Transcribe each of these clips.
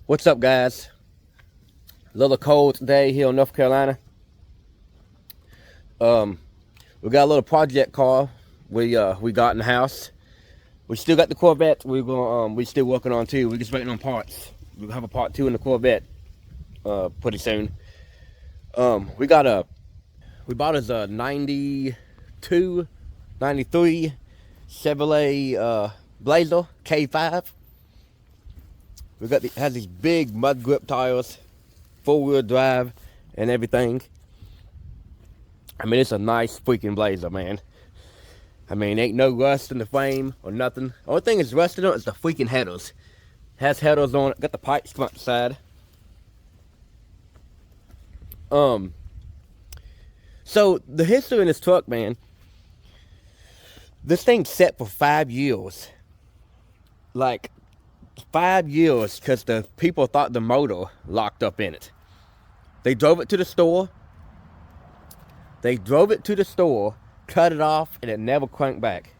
What's up, guys? A little cold today here in North Carolina. We got a little project car we got in the house. We still got the Corvette. We still working on too. We just waiting on parts. We'll have a part 2 in the Corvette pretty soon. We bought us a 92, 93 Chevy Blazer K5. Has these big mud grip tires, 4-wheel drive, and everything. I mean, it's a nice freaking Blazer, man. I mean, ain't no rust in the frame or nothing. Only thing that's rusted on it is the freaking headers. Has headers on it. Got the pipes from outside. So the history in this truck, man. This thing's set for 5 years. Like 5 years, because the people thought the motor locked up in it. They drove it to the store. Cut it off, and it never cranked back.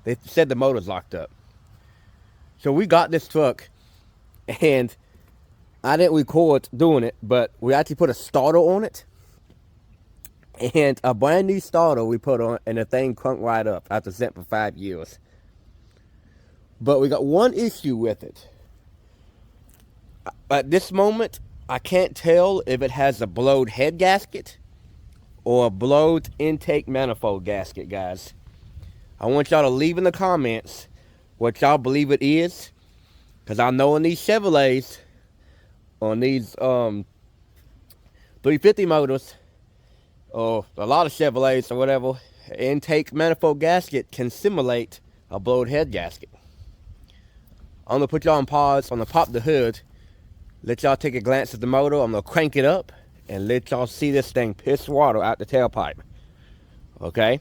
They said the motor's locked up. So we got this truck, and I didn't record doing it, but we actually put a starter on it. And a brand new starter we put on, and the thing cranked right up after sitting for 5 years. But we got one issue with it. At this moment, I can't tell if it has a blowed head gasket or a blowed intake manifold gasket, guys. I want y'all to leave in the comments what y'all believe it is. Because I know in these Chevrolets, on these 350 motors, or a lot of Chevrolets or whatever, intake manifold gasket can simulate a blowed head gasket. I'm going to put y'all on pause. I'm going to pop the hood. Let y'all take a glance at the motor. I'm going to crank it up and let y'all see this thing piss water out the tailpipe. Okay?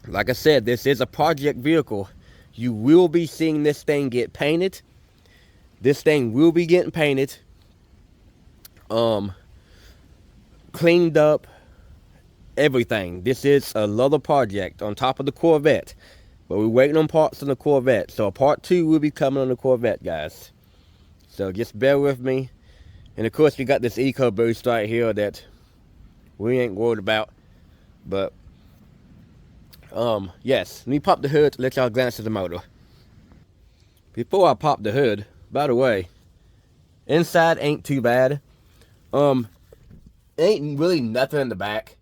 Like I said, this is a project vehicle. You will be seeing this thing get painted. This thing will be getting painted. Cleaned up. Everything. This is another project on top of the Corvette. But we're waiting on parts on the Corvette. So part 2 will be coming on the Corvette, guys. So just bear with me. And of course, we got this EcoBoost right here that we ain't worried about. But, yes. Let me pop the hood to let y'all glance at the motor. Before I pop the hood, by the way, inside ain't too bad. Ain't really nothing in the back.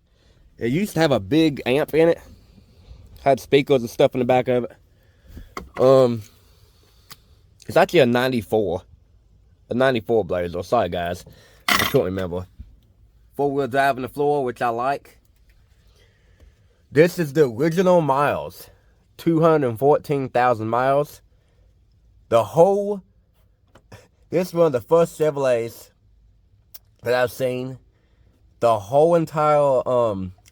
It used to have a big amp in it. Had speakers and stuff in the back of it. It's actually a 94. A 94 Blazer. Sorry, guys. I can't remember. 4-wheel drive on the floor, which I like. This is the original miles. 214,000 miles. This is one of the first Chevrolets that I've seen. The whole entire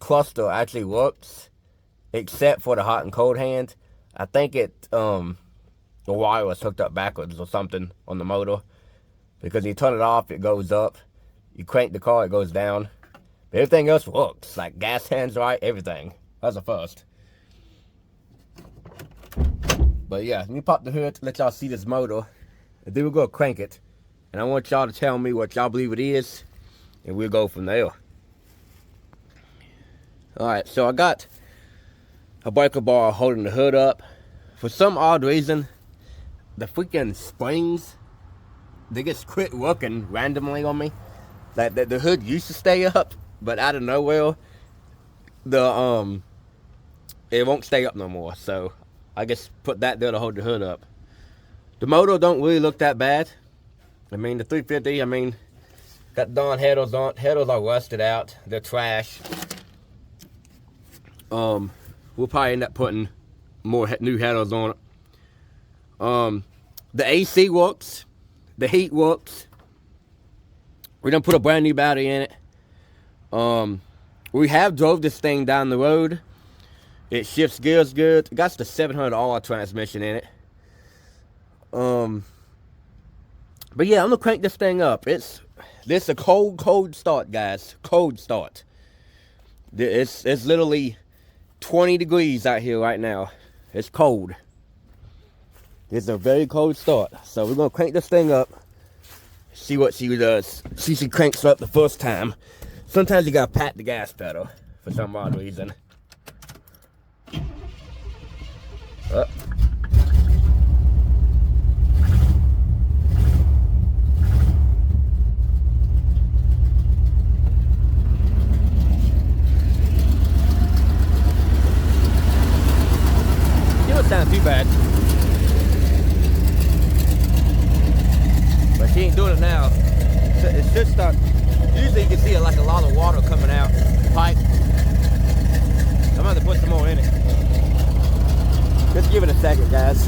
cluster actually works, except for the hot and cold hand. I think the wire was hooked up backwards or something on the motor. Because you turn it off, it goes up. You crank the car, it goes down. But everything else works. Like gas hands right, everything. That's a first. But yeah, let me pop the hood to let y'all see this motor. And then we're going to crank it. And I want y'all to tell me what y'all believe it is. And we'll go from there. Alright, so I got a breaker bar holding the hood up. For some odd reason, the freaking springs, they just quit working randomly on me. Like the hood used to stay up, but out of nowhere, it won't stay up no more. So I just put that there to hold the hood up. The motor don't really look that bad. I mean, the 350, got darn headers on it. Headers are rusted out. They're trash. We'll probably end up putting more new headers on it. The AC works. The heat works. We're gonna put a brand new battery in it. We have drove this thing down the road. It shifts gears good. It got the 700R transmission in it. But yeah, I'm gonna crank this thing up. This a cold start, guys. Cold start. It's literally 20 degrees out here right now. It's cold. It's a very cold start. So we're gonna crank this thing up. See what she does. See, she cranks up the first time. Sometimes you gotta pat the gas pedal for some odd reason. Up. It sound too bad, but she ain't doing it now. It should start. Usually you can see like a lot of water coming out the pipe. I'm gonna have to put some more in it. Just give it a second, guys.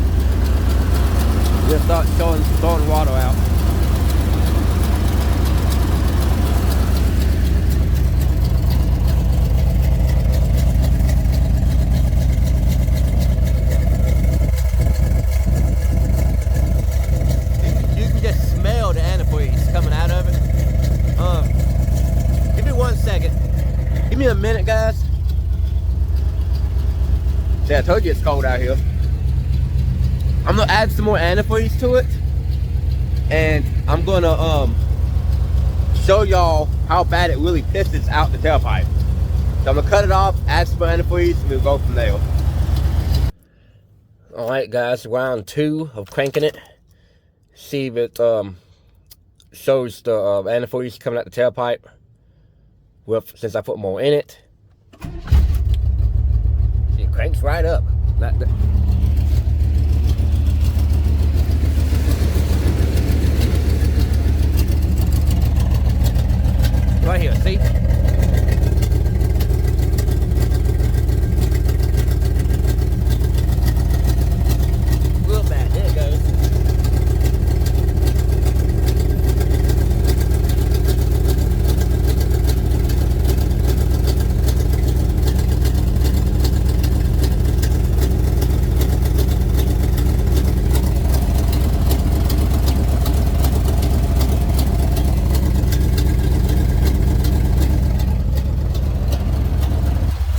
We'll start throwing water out. Give me a minute, guys. See, I told you it's cold out here. I'm gonna add some more antifreeze to it, and I'm gonna show y'all how bad it really pisses out the tailpipe. So I'm gonna cut it off, add some more antifreeze, and we'll go from there. All right, guys, round 2 of cranking it. See if it shows the antifreeze coming out the tailpipe. Well, since I put more in it, it cranks right up. Right here, see? Real bad, there it goes.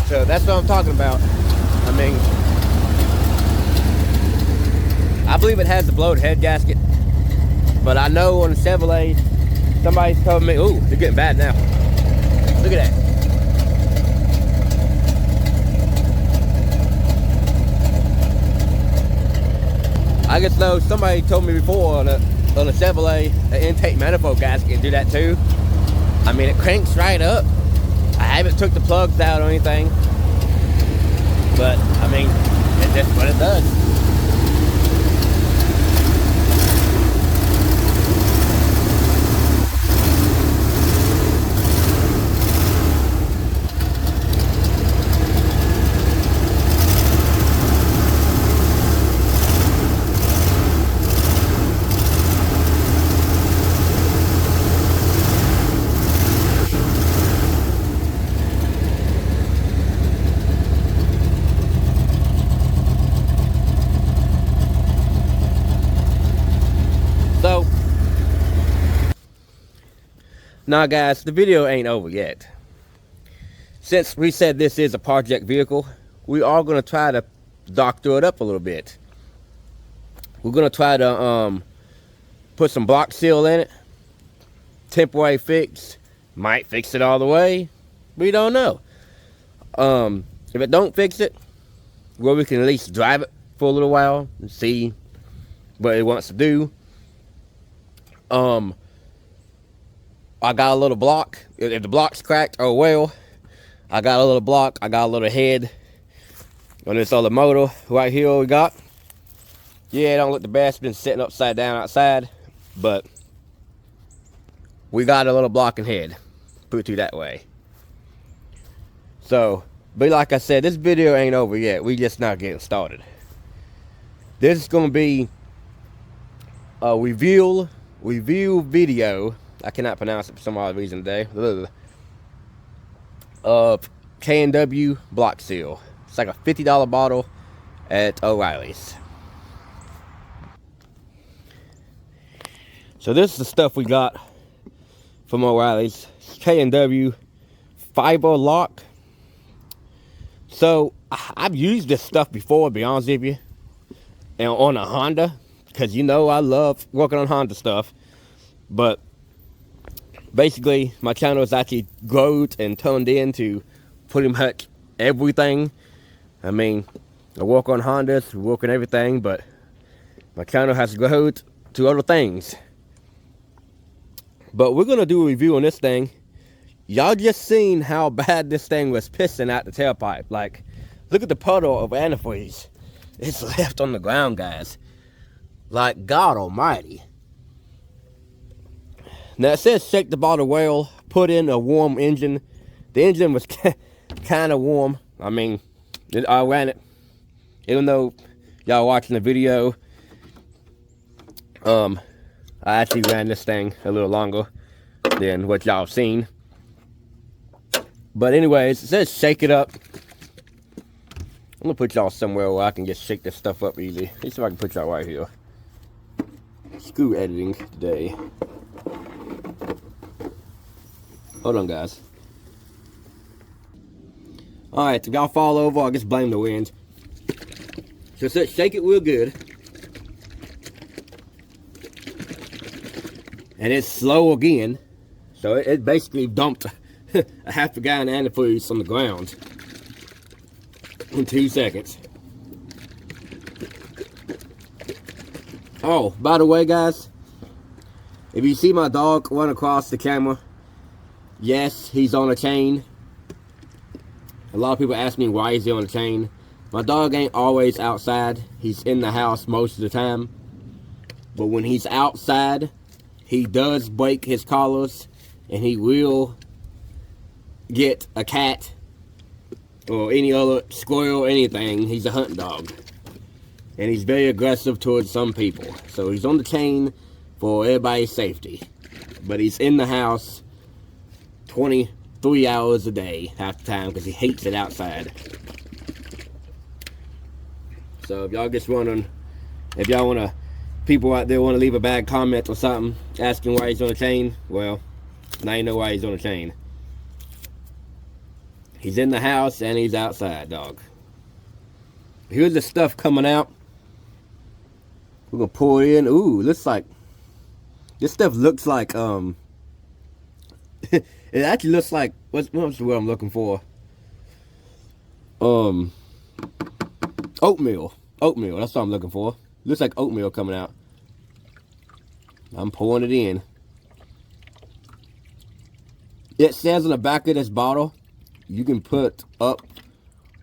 So that's what I'm talking about. I mean, I believe it has the blowed head gasket, but I know on the Chevrolet, somebody's told me, ooh, they're getting bad now. Look at that. I just know somebody told me before on a Chevrolet, an intake manifold gasket can do that too. I mean, it cranks right up. I haven't took the plugs out or anything, but I mean, it's just what it does. So, now guys, the video ain't over yet. Since we said this is a project vehicle, we are going to try to doctor it up a little bit. We're going to try to put some block seal in it. Temporary fix. Might fix it all the way. We don't know. If it don't fix it, well, we can at least drive it for a little while and see what it wants to do. I got a little block. If the block's cracked, oh well. I got a little block. I got a little head on this other motor right here we got. Yeah, it don't look the best. Been sitting upside down outside, but we got a little block and head. Put it to that way. So, but like I said, this video ain't over yet. We just not getting started. This is gonna be a review video. I cannot pronounce it for some odd reason today. Of K&W block seal. It's like a $50 bottle at O'Reilly's. So this is the stuff we got from O'Reilly's. K&W fiber lock. So I've used this stuff before, to be honest with you, and on a Honda. because you know I love working on Honda stuff. But basically, my channel is actually growed and turned into pretty much everything. I mean, I work on Hondas, work on everything, but my channel has grown to other things. But we're going to do a review on this thing. Y'all just seen how bad this thing was pissing out the tailpipe. Like, look at the puddle of antifreeze. It's left on the ground, guys. Like, God almighty. Now, it says shake the bottle well, put in a warm engine. The engine was kind of warm. I mean, I ran it. Even though y'all watching the video, I actually ran this thing a little longer than what y'all have seen. But anyways, it says shake it up. I'm gonna put y'all somewhere where I can just shake this stuff up easy. Let's see if I can put y'all right here. Screw editing today. Hold on, guys. Alright, if y'all fall over, I'll just blame the wind. So it says shake it real good. And it's slow again. So it basically dumped a half a gallon of antifreeze on the ground in 2 seconds. Oh, by the way, guys, if you see my dog run across the camera, yes, he's on a chain. A lot of people ask me why is he on a chain. My dog ain't always outside. He's in the house most of the time. But when he's outside, he does break his collars, and he will get a cat or any other squirrel or anything. He's a hunting dog. And he's very aggressive towards some people. So he's on the chain for everybody's safety. But he's in the house 23 hours a day half the time because he hates it outside. So if y'all just wondering, if y'all want to, people out there want to leave a bad comment or something asking why he's on a chain, well, now you know why he's on a chain. He's in the house and he's outside, dog. Here's the stuff coming out. We're gonna pour it in. Ooh, looks like this stuff looks like it actually looks like what's the word I'm looking for? Oatmeal. Oatmeal, that's what I'm looking for. Looks like oatmeal coming out. I'm pouring it in. It says on the back of this bottle, you can put up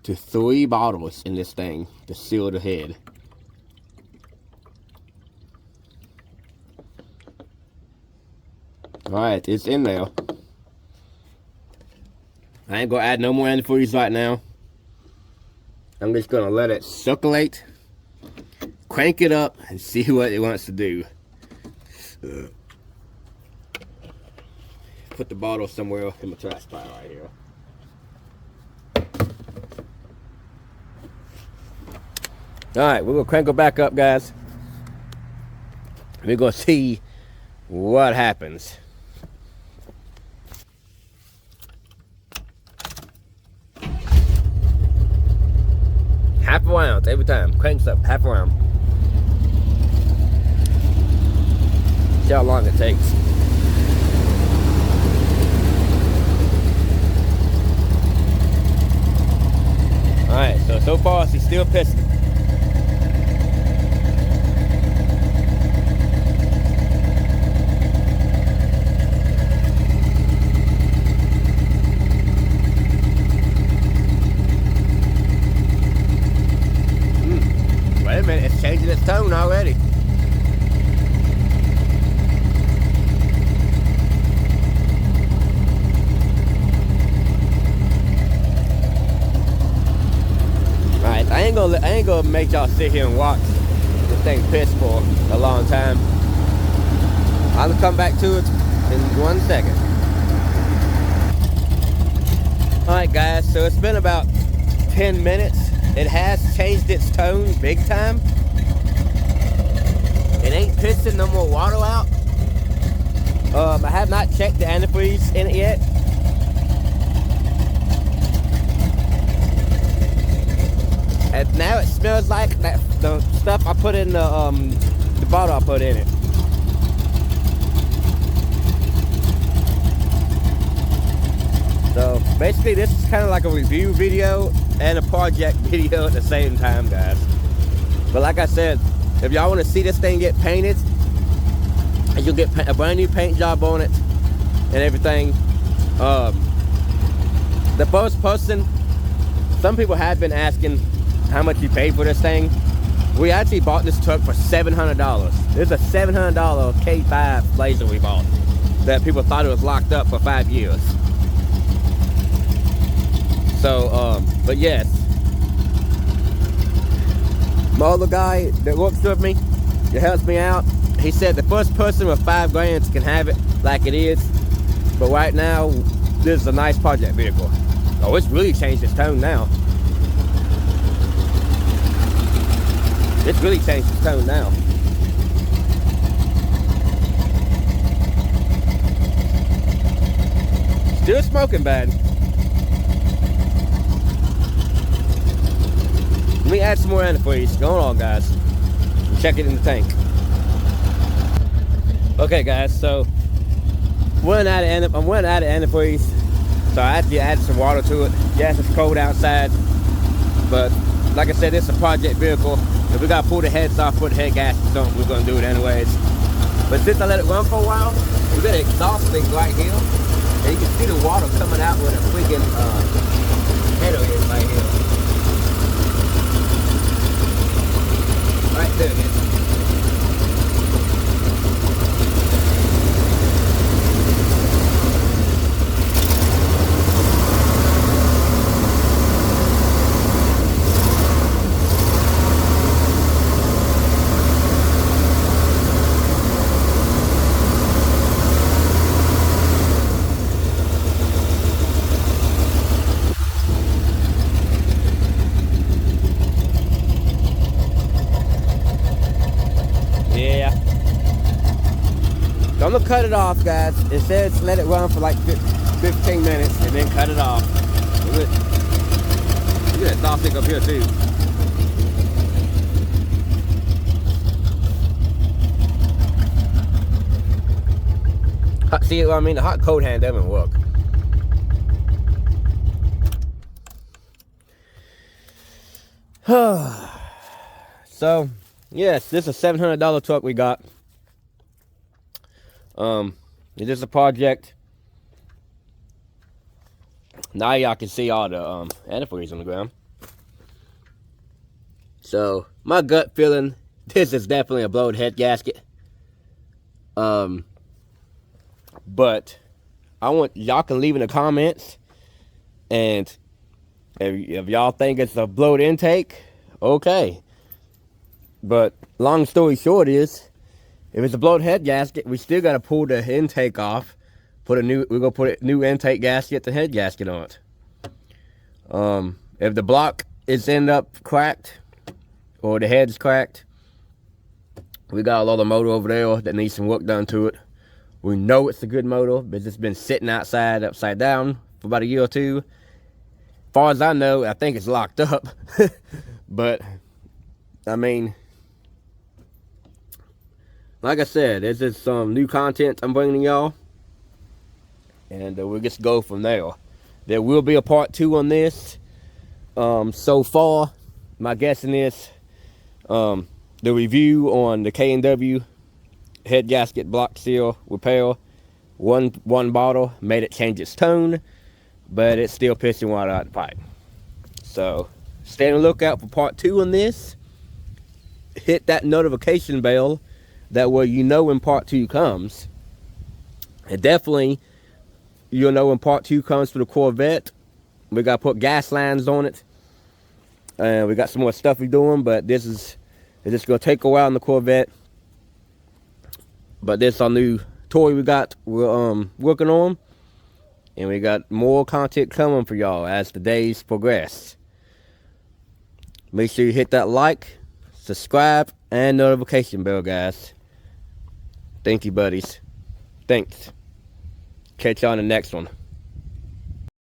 to 3 bottles in this thing to seal the head. Alright, it's in there. I ain't gonna add no more antifreeze right now. I'm just gonna let it circulate, crank it up, and see what it wants to do. Put the bottle somewhere in my trash pile right here. Alright, we're gonna crank it back up, guys. We're gonna see what happens. Half a round every time. Cranks up half a round. See how long it takes. Alright, so far she's still pissing. Wait a minute, it's changing its tone already. Alright, I ain't gonna make y'all sit here and watch this thing piss for a long time. I'll come back to it in 1 second. Alright guys, so it's been about 10 minutes. It has changed its tone big time. It ain't pissing no more water out. I have not checked the antifreeze in it yet. And now it smells like that the stuff I put in the the bottle I put in it. So basically this is kind of like a review video and a project video at the same time, guys. But like I said, if y'all want to see this thing get painted, and you'll get a brand new paint job on it and everything. The first person, some people have been asking how much you paid for this thing. We actually bought this truck for $700. This is a $700 K5 Blazer we bought that people thought it was locked up for 5 years. So, but yes, my other guy that works with me, that helps me out, he said the first person with 5 grand can have it like it is. But right now, this is a nice project vehicle. Oh, it's really changed its tone now. It's really changed its tone now. Still smoking bad. Let me add some more antifreeze. Going on, guys. Check it in the tank. Okay, guys. So I'm running out of antifreeze. So I had to add some water to it. Yes, it's cold outside, but like I said, it's a project vehicle. If we gotta pull the heads off, put the head gaskets on, we're gonna do it anyways. But since I let it run for a while, we got an exhaust thing right here, and you can see the water coming out with a freaking header is right here. Right there it is. Yeah. So I'm gonna cut it off, guys. It says let it run for like 15 minutes and then cut it off. Look at that saw stick up here too. See what I mean? The hot cold hand doesn't work. So yes, this is a $700 truck we got. It is a project. Now y'all can see all the antifreeze on the ground. So my gut feeling, this is definitely a blowed head gasket. But I want y'all can leave in the comments, and if y'all think it's a blowed intake, okay. But long story short is, if it's a blowed head gasket, we still got to pull the intake off. We're gonna put a new intake gasket, the head gasket on it. If the block is end up cracked or the head's cracked, we got a lot of motor over there that needs some work done to it. We know it's a good motor, but it's been sitting outside upside down for about a year or two. As far as I know, I think it's locked up. But I mean, like I said, this is some new content I'm bringing y'all, and we'll just go from there. There will be a part 2 on this. So far, my guessing is the review on the K&W head gasket block seal repair. One bottle made it change its tone, but it's still pissing water out the pipe. So stay on the lookout for part 2 on this. Hit that notification bell. That way you know when part 2 comes. And definitely you'll know when part 2 comes for the Corvette. We got to put gas lines on it. And we got some more stuff we're doing, but it's just going to take a while on the Corvette. But this is our new toy we're working on. And we got more content coming for y'all as the days progress. Make sure you hit that like, subscribe, and notification bell, guys. Thank you, buddies. Thanks. Catch you on the next one.